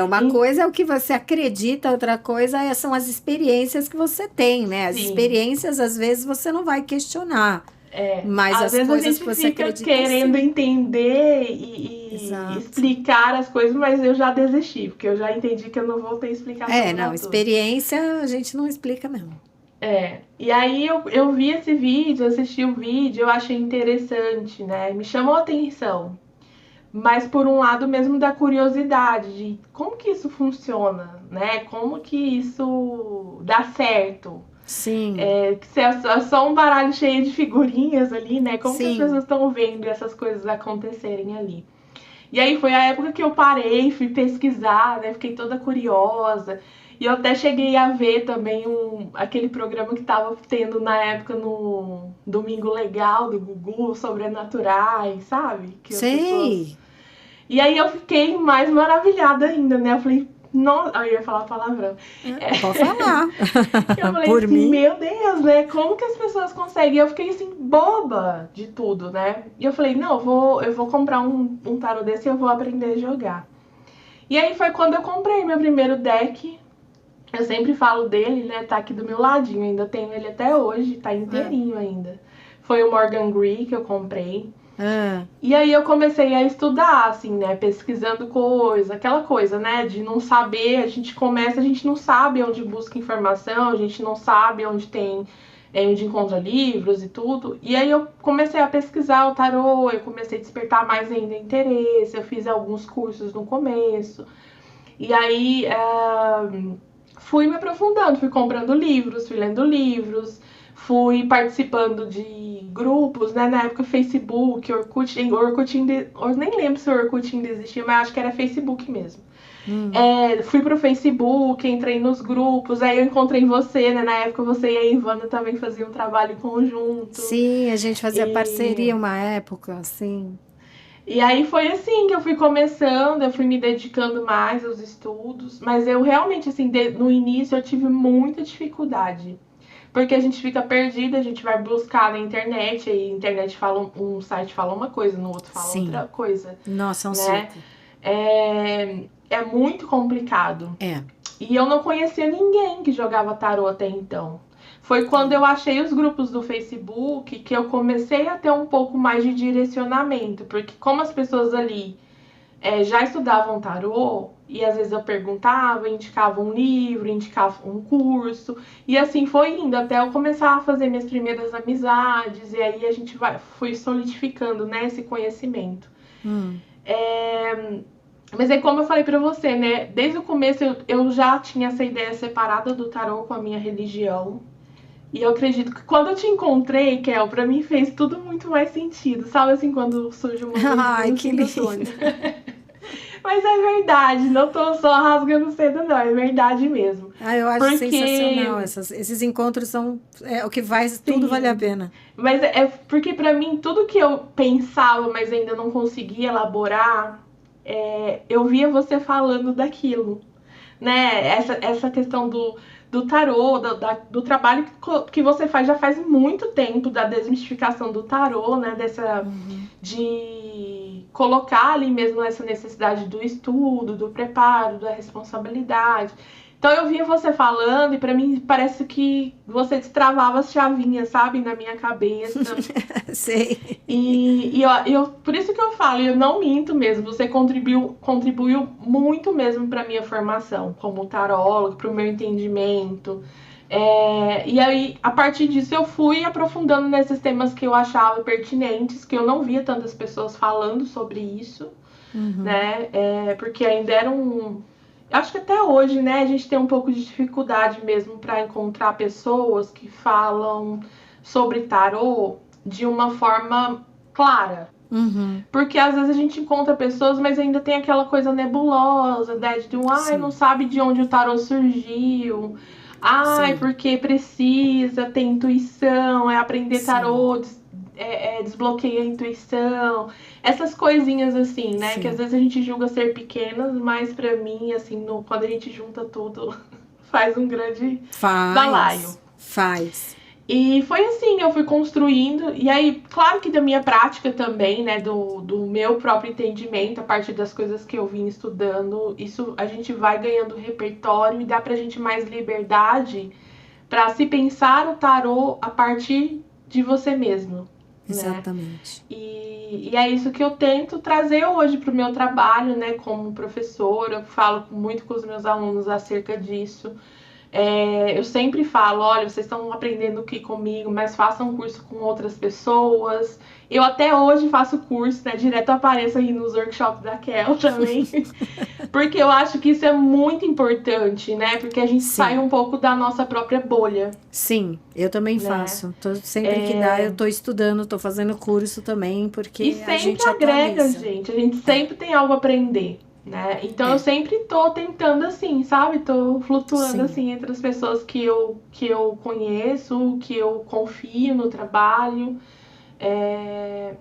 Uma coisa é o que você acredita, outra coisa são as experiências que você tem, né? As Sim. experiências, às vezes, você não vai questionar, mas Às as vezes a coisas gente que você fica acredita, querendo sim. entender e Exato. explicar as coisas, mas eu já desisti, porque eu já entendi que eu não vou ter explicação para Não, tudo. experiência a gente não explica mesmo. E aí eu vi esse vídeo, assisti o vídeo, eu achei interessante, né? Me chamou a atenção. Mas por um lado mesmo da curiosidade de como que isso funciona, né? Como que isso dá certo. Sim, Que se é só um baralho cheio de figurinhas ali, né? Como que as sim. pessoas estão vendo essas coisas acontecerem ali? E aí foi a época que eu parei, fui pesquisar, né? Fiquei toda curiosa. E eu até cheguei a ver também aquele programa que estava tendo na época no Domingo Legal do Gugu, Sobrenaturais, sabe? Que as pessoas. Sei. E aí eu fiquei mais maravilhada ainda, né? Eu falei, nossa, eu ia falar palavrão. Pode falar. Eu falei Por assim, mim. meu Deus, né? Como que as pessoas conseguem? Eu fiquei assim, boba de tudo, né? E eu falei, não, eu vou comprar um tarô desse e eu vou aprender a jogar. E aí foi quando eu comprei meu primeiro deck. Eu sempre falo dele, né? Tá aqui do meu ladinho, ainda tenho ele até hoje, tá inteirinho ainda. Foi o Morgan Gree que eu comprei. Ah, E aí eu comecei a estudar, assim, né? Pesquisando coisa, aquela coisa, né? De não saber, a gente não sabe onde busca informação, a gente não sabe onde tem, onde encontra livros e tudo. E aí eu comecei a pesquisar o tarô, eu comecei a despertar mais ainda interesse, eu fiz alguns cursos no começo. E aí fui me aprofundando, fui comprando livros, fui lendo livros, fui participando de grupos, né? Na época Facebook, Orkut eu nem lembro se o Orkut ainda existia, mas acho que era Facebook mesmo. Fui pro Facebook, entrei nos grupos, aí eu encontrei você, né? Na época você e a Ivana também faziam um trabalho conjunto. sim, a gente fazia E parceria uma época, sim. E aí foi assim que eu fui começando, eu fui me dedicando mais aos estudos, mas eu realmente, assim, no início eu tive muita dificuldade, porque a gente fica perdida, a gente vai buscar na internet, aí a internet fala, um site fala uma coisa, no outro fala Sim. outra coisa, Nossa, é um né? circo. É muito complicado. É. E eu não conhecia ninguém que jogava tarô até então. Foi quando eu achei os grupos do Facebook que eu comecei a ter um pouco mais de direcionamento, porque como as pessoas ali já estudavam tarô, e às vezes eu perguntava, indicava um livro, indicava um curso, e assim foi indo até eu começar a fazer minhas primeiras amizades, e aí a gente fui solidificando, né, esse conhecimento. Hum. Mas é como eu falei pra você, né? Desde o começo eu já tinha essa ideia separada do tarô com a minha religião. E eu acredito que quando eu te encontrei, Kel, pra mim fez tudo muito mais sentido. Sabe assim, quando surge uma luzinha Ai, no que fim do túnel. lindo. Mas é verdade, não tô só rasgando cedo, não. É verdade mesmo. Eu acho sensacional. Porque, Esses encontros são o que faz tudo valer a sim. pena. Mas é porque pra mim, tudo que eu pensava, mas ainda não conseguia elaborar, eu via você falando daquilo, né? Essa questão do tarô, do trabalho que você faz já faz muito tempo, da desmistificação do tarô, né? De colocar ali mesmo essa necessidade do estudo, do preparo, da responsabilidade. Então eu via você falando e para mim parece que você destravava as chavinhas, sabe, na minha cabeça. Sei. Por isso que eu falo, eu não minto mesmo, você contribuiu muito mesmo para minha formação como tarólogo, para o meu entendimento. E aí, a partir disso, eu fui aprofundando nesses temas que eu achava pertinentes, que eu não via tantas pessoas falando sobre isso, né? Porque ainda era um. Acho que até hoje, né, a gente tem um pouco de dificuldade mesmo para encontrar pessoas que falam sobre tarô de uma forma clara. Uhum. Porque às vezes a gente encontra pessoas, mas ainda tem aquela coisa nebulosa, né? De ai, não Sim, sabe de onde o tarô surgiu. Ai, sim, porque precisa ter intuição, é aprender sim, tarô, desbloqueia a intuição. Essas coisinhas assim, né? Que às sim. vezes a gente julga ser pequenas, mas pra mim, assim, quando a gente junta tudo, faz um grande balaio. Faz, faz. E foi assim, eu fui construindo, e aí, claro que da minha prática também, né, do meu próprio entendimento, a partir das coisas que eu vim estudando, isso a gente vai ganhando repertório e dá pra gente mais liberdade para se pensar o tarô a partir de você mesmo, né? Exatamente. E é isso que eu tento trazer hoje para o meu trabalho, né, como professora. Eu falo muito com os meus alunos acerca disso. Eu sempre falo, olha, vocês estão aprendendo aqui comigo, mas façam um curso com outras pessoas. Eu até hoje faço curso, né? Direto apareço aí nos workshops da Kel também. Porque eu acho que isso é muito importante, né? Porque a gente sai um pouco da nossa própria bolha. Sim, eu também faço. Sempre que dá, eu tô estudando, tô fazendo curso também, porque e sempre a gente agrega, atualiza. gente. A gente sempre tem algo a aprender. Né? Então eu sempre tô tentando assim, sabe? Tô flutuando assim entre as pessoas que eu conheço, que eu confio no trabalho.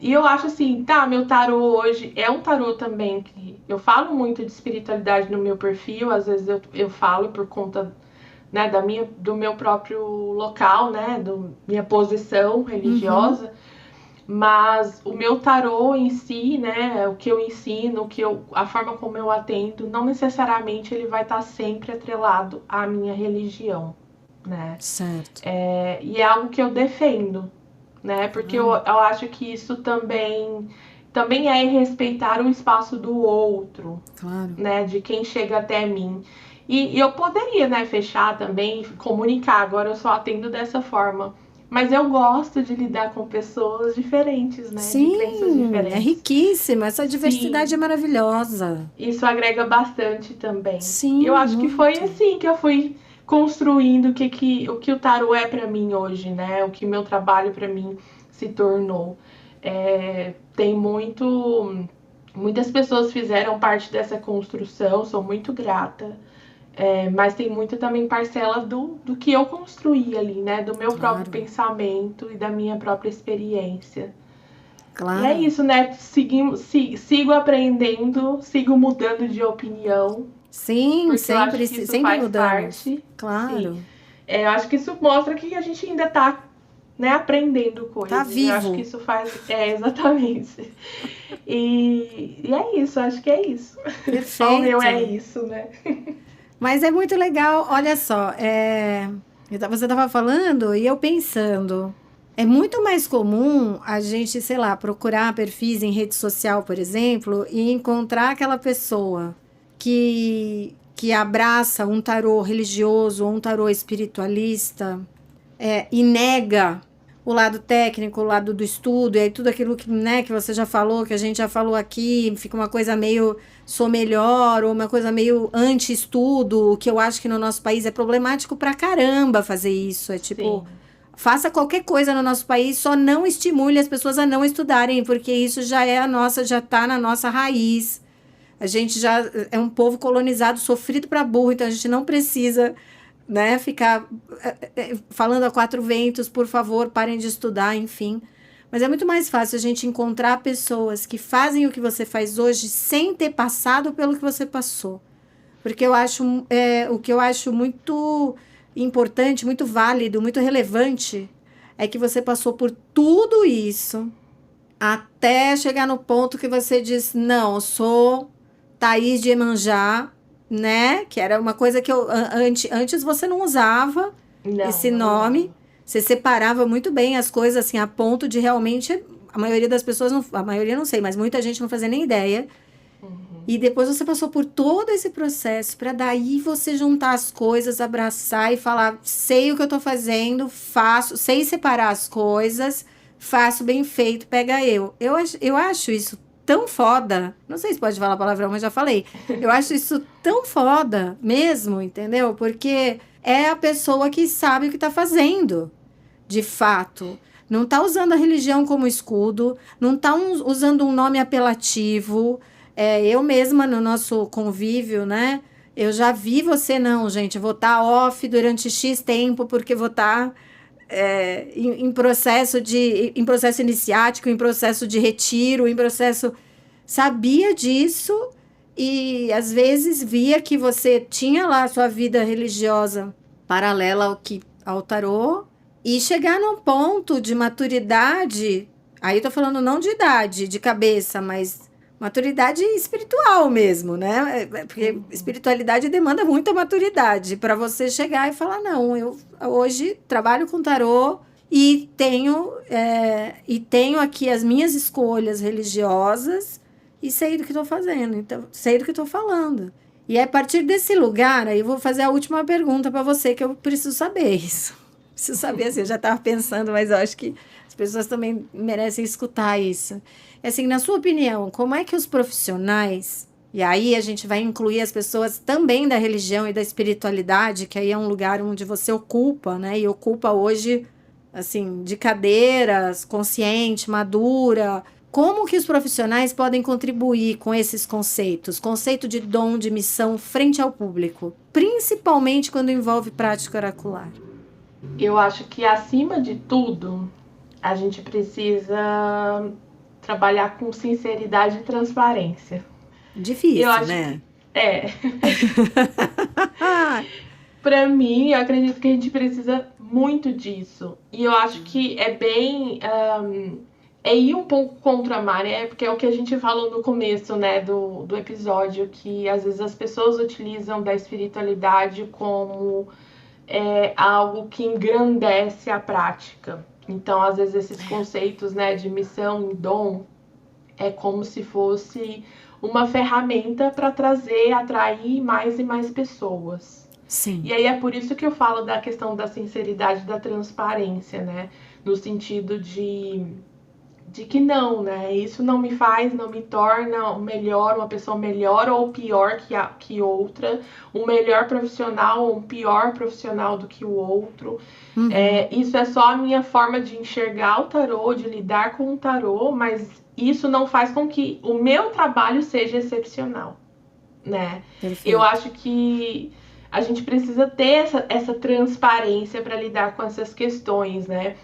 E eu acho assim, tá, meu tarô hoje é um tarô também que eu falo muito de espiritualidade no meu perfil, às vezes eu falo por conta, né, do meu próprio local, né, da minha posição religiosa. Mas o meu tarô em si, né, o que eu ensino, a forma como eu atendo, não necessariamente ele vai estar sempre atrelado à minha religião, né? Certo. E é algo que eu defendo, né? Porque eu acho que isso também é respeitar o espaço do outro, né? De quem chega até mim. E eu poderia, né, fechar também, comunicar, agora eu só atendo dessa forma. Mas eu gosto de lidar com pessoas diferentes, né? Sim, de crenças diferentes. É riquíssima. Essa diversidade é maravilhosa. Isso agrega bastante também. Sim, Eu acho que foi muito. assim que eu fui construindo o que o tarô é para mim hoje, né? O que meu trabalho para mim se tornou. Tem muitas pessoas fizeram parte dessa construção, sou muito grata. Mas tem muito também parcela do que eu construí ali, né? Do meu próprio pensamento e da minha própria experiência. Claro. E é isso, né? Sigo aprendendo, sigo mudando de opinião. Sim, porque eu acho que isso sempre faz mudamos. parte. Claro. Sim. Eu acho que isso mostra que a gente ainda tá, né, aprendendo coisas. Tá vivo. Eu acho que isso faz. Exatamente. E é isso, acho que é isso. Perfeito. Só o meu é isso, né? Mas é muito legal, olha só, você estava falando e eu pensando, é muito mais comum a gente, sei lá, procurar perfis em rede social, por exemplo, e encontrar aquela pessoa que abraça um tarô religioso ou um tarô espiritualista e nega o lado técnico, o lado do estudo, e aí tudo aquilo que, né, que você já falou, que a gente já falou aqui, fica uma coisa meio sou melhor, ou uma coisa meio anti-estudo, que eu acho que no nosso país é problemático pra caramba fazer isso. É tipo, faça qualquer coisa no nosso país, só não estimule as pessoas a não estudarem, porque isso já já tá na nossa raiz. A gente já é um povo colonizado, sofrido pra burro, então a gente não precisa, né, ficar falando a quatro ventos, por favor, parem de estudar, enfim. Mas é muito mais fácil a gente encontrar pessoas que fazem o que você faz hoje sem ter passado pelo que você passou. Porque eu acho, o que eu acho muito importante, muito válido, muito relevante, é que você passou por tudo isso até chegar no ponto que você diz, não, eu sou Thaís de Iemanjá, né? Que era uma coisa que antes você não usava esse nome. Você separava muito bem as coisas, assim, a ponto de realmente a maioria das pessoas, a maioria não sei, mas muita gente não fazia nem ideia. E depois você passou por todo esse processo para daí você juntar as coisas, abraçar e falar, sei o que eu tô fazendo, faço, sei separar as coisas, faço bem feito, pega eu. Eu acho isso tão foda. Não sei se pode falar palavrão, mas já falei. Eu acho isso tão foda mesmo, entendeu? Porque é a pessoa que sabe o que tá fazendo. De fato, não está usando a religião como escudo, não está usando um nome apelativo. Eu mesma, no nosso convívio, né? Eu já vi você, não, gente, eu vou estar off durante X tempo, porque vou estar em processo iniciático, em processo de retiro, em processo... Sabia disso e, às vezes, via que você tinha lá a sua vida religiosa paralela ao tarô, E chegar num ponto de maturidade, aí eu tô falando não de idade, de cabeça, mas maturidade espiritual mesmo, né? Porque Uhum. espiritualidade demanda muita maturidade para você chegar e falar, não, eu hoje trabalho com tarô e tenho aqui as minhas escolhas religiosas e sei do que estou fazendo, então sei do que estou falando. E é a partir desse lugar, aí eu vou fazer a última pergunta para você, que eu preciso saber isso. Preciso saber, assim, eu já estava pensando, mas eu acho que as pessoas também merecem escutar isso. É assim, na sua opinião, como é que os profissionais, e aí a gente vai incluir as pessoas também da religião e da espiritualidade, que aí é um lugar onde você ocupa, né? E ocupa hoje, assim, de cadeiras, consciente, madura. Como que os profissionais podem contribuir com esses conceitos? Conceito de dom, de missão frente ao público, principalmente quando envolve prática oracular. Eu acho que, acima de tudo, a gente precisa trabalhar com sinceridade e transparência. Eu Difícil, acho que né? é. Pra mim, eu acredito que a gente precisa muito disso. E eu acho que é bem. É ir um pouco contra a maré, porque é o que a gente falou no começo, né, do episódio, que às vezes as pessoas utilizam da espiritualidade como algo que engrandece a prática. Então, às vezes, esses conceitos, né, de missão e dom é como se fosse uma ferramenta para trazer, atrair mais e mais pessoas. E Sim, aí é por isso que eu falo da questão da sinceridade, da transparência, né? No sentido de que não, né? Isso não me faz, não me torna melhor, uma pessoa melhor ou pior que outra, um melhor profissional ou um pior profissional do que o outro. Isso é só a minha forma de enxergar o tarô, de lidar com o tarô, mas isso não faz com que o meu trabalho seja excepcional, né? Eu perfeito. acho que a gente precisa ter essa transparência para lidar com essas questões, né?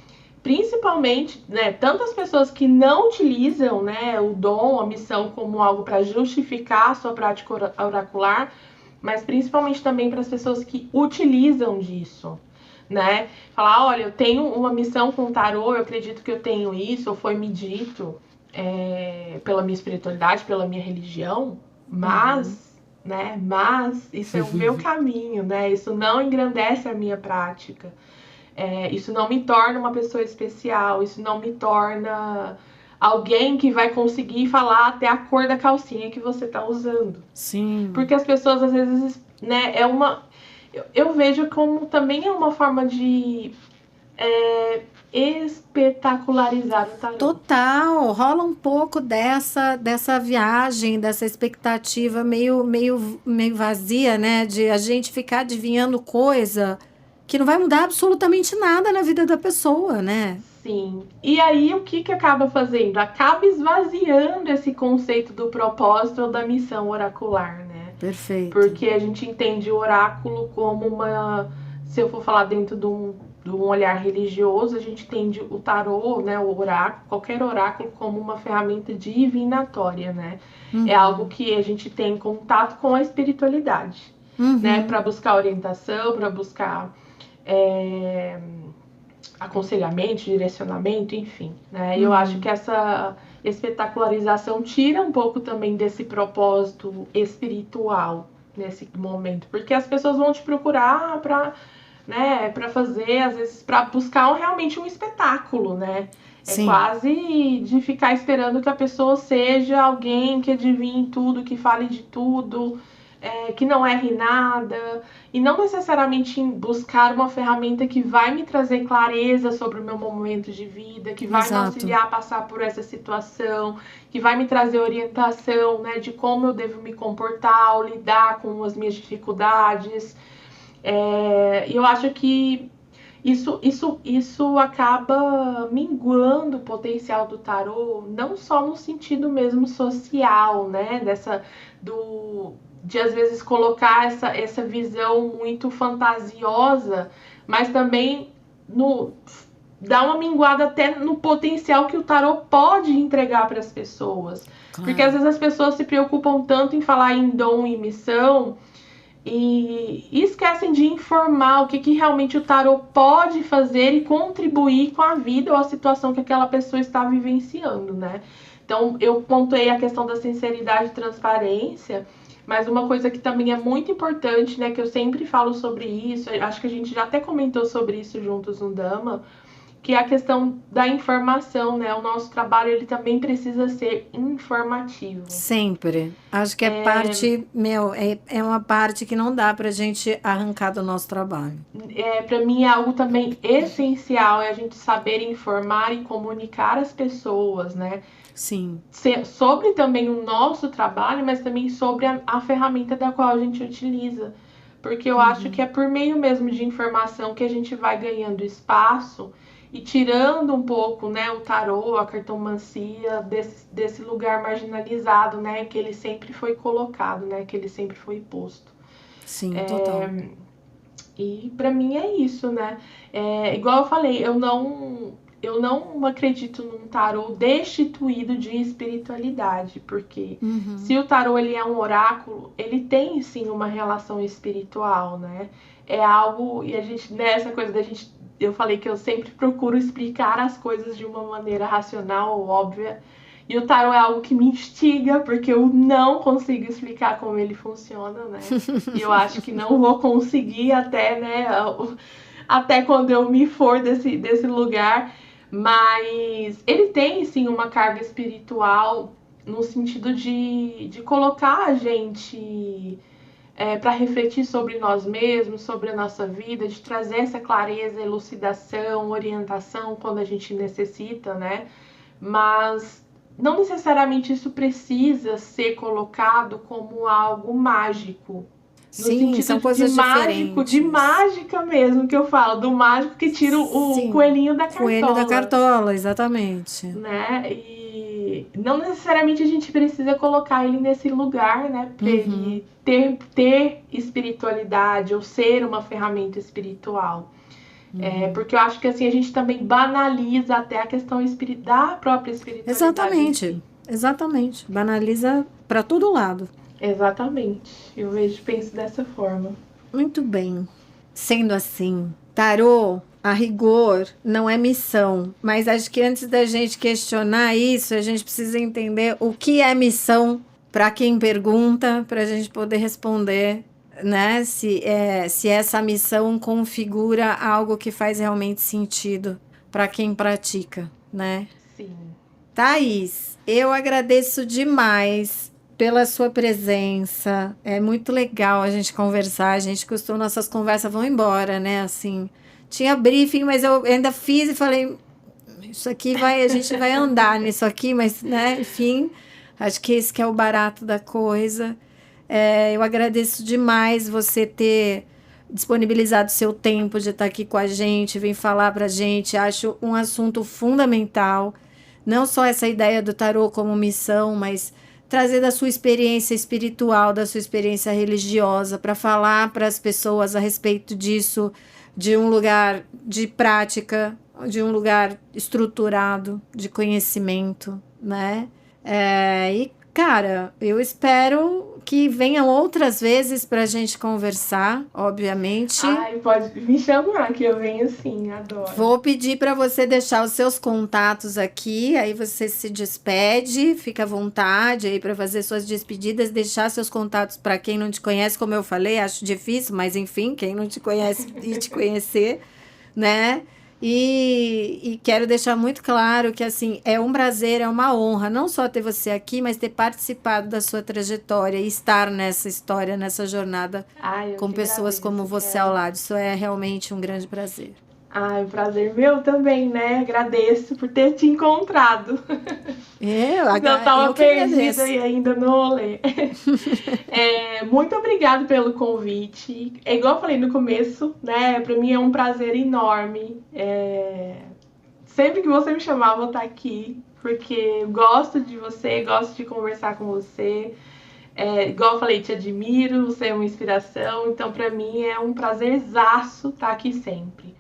Principalmente, né, tantas pessoas que não utilizam, né, o dom, a missão como algo para justificar a sua prática oracular, mas principalmente também para as pessoas que utilizam disso, né? Falar, olha, eu tenho uma missão com o tarô, eu acredito que eu tenho isso, ou foi me dito pela minha espiritualidade, pela minha religião, Uhum. mas isso é o meu caminho, né? Isso não engrandece a minha prática. Isso não me torna uma pessoa especial, isso não me torna alguém que vai conseguir falar até a cor da calcinha que você está usando. Sim. Porque as pessoas, às vezes, né, eu vejo como também é uma forma de espetacularizar o tarô. Total, rola um pouco dessa viagem, dessa expectativa meio vazia, né? De a gente ficar adivinhando coisa que não vai mudar absolutamente nada na vida da pessoa, né? Sim. E aí o que acaba fazendo? Acaba esvaziando esse conceito do propósito ou da missão oracular, né? Perfeito. Porque a gente entende o oráculo como uma. Se eu for falar dentro de um olhar religioso, a gente entende o tarô, né, o oráculo, qualquer oráculo, como uma ferramenta divinatória, né? É algo Uhum. que a gente tem contato com a espiritualidade, né? Uhum. Para buscar orientação, para buscar é, aconselhamento, direcionamento, enfim, né? Eu acho que Uhum. essa espetacularização tira um pouco também desse propósito espiritual nesse momento, porque as pessoas vão te procurar para, né, para fazer, às vezes para buscar realmente um espetáculo, né? É Sim. quase de ficar esperando que a pessoa seja alguém que adivinhe tudo, que fale de tudo, que não erre nada, e não necessariamente buscar uma ferramenta que vai me trazer clareza sobre o meu momento de vida, que vai me Exato. auxiliar a passar por essa situação, que vai me trazer orientação, né, de como eu devo me comportar ao lidar com as minhas dificuldades. E eu acho que isso acaba minguando o potencial do tarô, não só no sentido mesmo social, né? De às vezes colocar essa visão muito fantasiosa, mas também no dá uma minguada até no potencial que o tarô pode entregar para as pessoas. Porque às Claro. vezes as pessoas se preocupam tanto em falar em dom e missão e esquecem de informar o que realmente o tarô pode fazer e contribuir com a vida ou a situação que aquela pessoa está vivenciando, né? Então, eu pontuei a questão da sinceridade e transparência, mas uma coisa que também é muito importante, né, que eu sempre falo sobre isso, acho que a gente já até comentou sobre isso juntos no Dama, que é a questão da informação, né? O nosso trabalho, ele também precisa ser informativo. Sempre. Acho que é parte, é uma parte que não dá pra gente arrancar do nosso trabalho. Para mim é algo também essencial, é a gente saber informar e comunicar as pessoas, né? Sim. Sobre também o nosso trabalho, mas também sobre a ferramenta da qual a gente utiliza. Porque eu acho que é por meio mesmo de informação que a gente vai ganhando espaço e tirando um pouco, né, o tarô, a cartomancia desse lugar marginalizado, né, que ele sempre foi colocado, né, que ele sempre foi posto. Sim, total. E para mim é isso, né? Igual eu falei, eu não acredito num tarô destituído de espiritualidade, porque se o tarô ele é um oráculo, ele tem sim uma relação espiritual, né? É algo, e a gente, nessa coisa da gente, eu falei que eu sempre procuro explicar as coisas de uma maneira racional ou óbvia, e o tarô é algo que me instiga, porque eu não consigo explicar como ele funciona, né? E eu acho que não vou conseguir até, né, até quando eu me for desse lugar. Mas ele tem, sim, uma carga espiritual no sentido de colocar a gente para refletir sobre nós mesmos, sobre a nossa vida, de trazer essa clareza, elucidação, orientação quando a gente necessita, né? Mas não necessariamente isso precisa ser colocado como algo mágico. No Sim, sentido são coisas de mágico, diferentes. de mágica mesmo, que eu falo, do mágico que tira o coelhinho da cartola. Coelho da cartola, exatamente. Né? E não necessariamente a gente precisa colocar ele nesse lugar, né? Pra ele ter espiritualidade ou ser uma ferramenta espiritual. Porque eu acho que assim a gente também banaliza até a questão da própria espiritualidade. Exatamente. Banaliza para todo lado. Exatamente. Eu penso dessa forma. Muito bem. Sendo assim, tarô, a rigor, não é missão. Mas acho que antes da gente questionar isso, a gente precisa entender o que é missão para quem pergunta, para a gente poder responder, né? Se essa missão configura algo que faz realmente sentido para quem pratica, né? Sim. Thaís, eu agradeço demais pela sua presença. É muito legal a gente conversar. A gente nossas conversas vão embora, né? Assim, tinha briefing, mas eu ainda fiz e falei, isso aqui a gente vai andar nisso aqui, mas, né? Enfim, acho que esse que é o barato da coisa. Eu agradeço demais você ter disponibilizado seu tempo de estar aqui com a gente, vir falar pra gente. Acho um assunto fundamental. Não só essa ideia do tarô como missão, mas trazer da sua experiência espiritual, da sua experiência religiosa, para falar para as pessoas a respeito disso, de um lugar de prática, de um lugar estruturado, de conhecimento, né? E, cara, eu espero que venham outras vezes para a gente conversar, obviamente. Ai, pode me chamar que eu venho sim, adoro. Vou pedir para você deixar os seus contatos aqui, aí você se despede, fica à vontade aí para fazer suas despedidas, deixar seus contatos para quem não te conhece, como eu falei, acho difícil, mas enfim, quem não te conhece e te conhecer, né? E quero deixar muito claro que, assim, é um prazer, é uma honra, não só ter você aqui, mas ter participado da sua trajetória e estar nessa história, nessa jornada com pessoas como você ao lado. Isso é realmente um grande prazer. Ai, prazer meu também, né? Agradeço por ter te encontrado. Eu tava perdida e ainda no rolê. Muito obrigada pelo convite. É igual eu falei no começo, né? Pra mim é um prazer enorme. Sempre que você me chamar, eu vou estar aqui. Porque eu gosto de você, gosto de conversar com você. Igual eu falei, te admiro, você é uma inspiração. Então, pra mim, é um prazerzaço estar aqui sempre.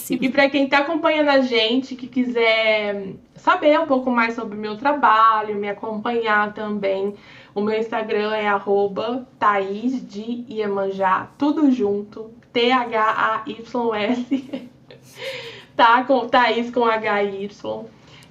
E para quem está acompanhando a gente, que quiser saber um pouco mais sobre o meu trabalho, me acompanhar também, O meu Instagram é @Thaís de Iemanjá, tudo junto, THAYS, tá? Com Thaís com HY.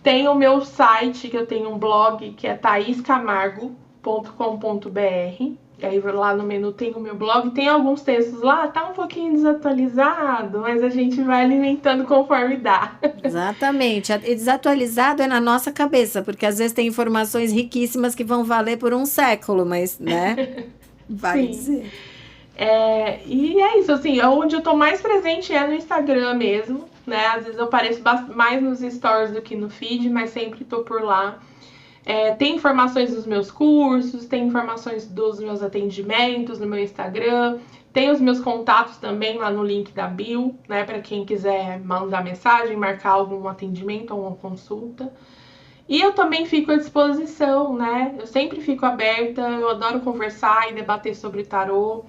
Tem o meu site, que eu tenho um blog, que é thaiscamargo.com.br. Aí lá no menu tem o meu blog, tem alguns textos lá, tá um pouquinho desatualizado, mas a gente vai alimentando conforme dá. Exatamente. Desatualizado é na nossa cabeça, porque às vezes tem informações riquíssimas que vão valer por um século, mas, né? Vai Sim. dizer. E é isso, assim, onde eu tô mais presente é no Instagram mesmo, né? Às vezes eu apareço mais nos stories do que no feed, mas sempre tô por lá. Tem informações dos meus cursos, tem informações dos meus atendimentos no meu Instagram, tem os meus contatos também lá no link da bio, né? Para quem quiser mandar mensagem, marcar algum atendimento ou uma consulta. E eu também fico à disposição, né? Eu sempre fico aberta, eu adoro conversar e debater sobre tarô.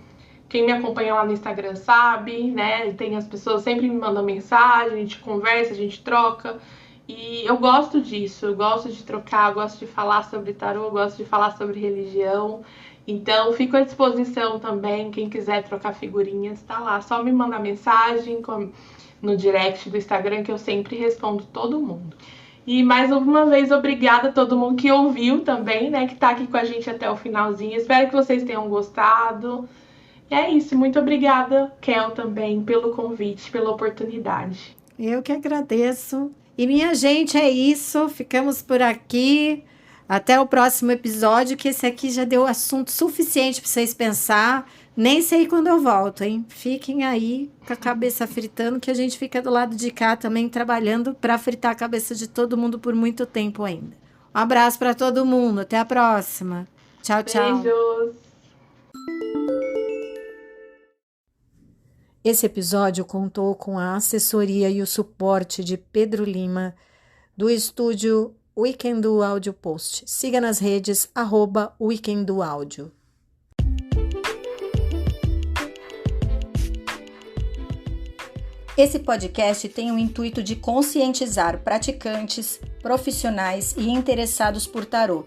Quem me acompanha lá no Instagram sabe, né? Tem as pessoas sempre me mandam mensagem, a gente conversa, a gente troca. E eu gosto disso, eu gosto de trocar, eu gosto de falar sobre tarô, eu gosto de falar sobre religião. Então, fico à disposição também, quem quiser trocar figurinhas, tá lá. Só me mandar mensagem no direct do Instagram, que eu sempre respondo todo mundo. E mais uma vez, obrigada a todo mundo que ouviu também, né? Que tá aqui com a gente até o finalzinho. Espero que vocês tenham gostado. E é isso, muito obrigada, Kel, também, pelo convite, pela oportunidade. Eu que agradeço. E minha gente, é isso. Ficamos por aqui. Até o próximo episódio, que esse aqui já deu assunto suficiente para vocês pensar. Nem sei quando eu volto, hein? Fiquem aí com a cabeça fritando, que a gente fica do lado de cá também trabalhando para fritar a cabeça de todo mundo por muito tempo ainda. Um abraço para todo mundo. Até a próxima. Tchau, tchau. Beijos! Esse episódio contou com a assessoria e o suporte de Pedro Lima, do estúdio Weekend do Áudio Post. Siga nas redes @Weekend do Áudio. Esse podcast tem o intuito de conscientizar praticantes, profissionais e interessados por tarô,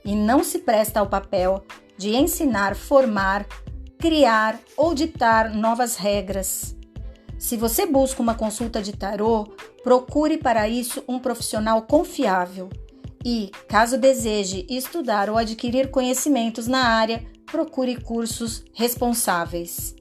e não se presta ao papel de ensinar, formar, criar ou ditar novas regras. Se você busca uma consulta de tarô, procure para isso um profissional confiável e, caso deseje estudar ou adquirir conhecimentos na área, procure cursos responsáveis.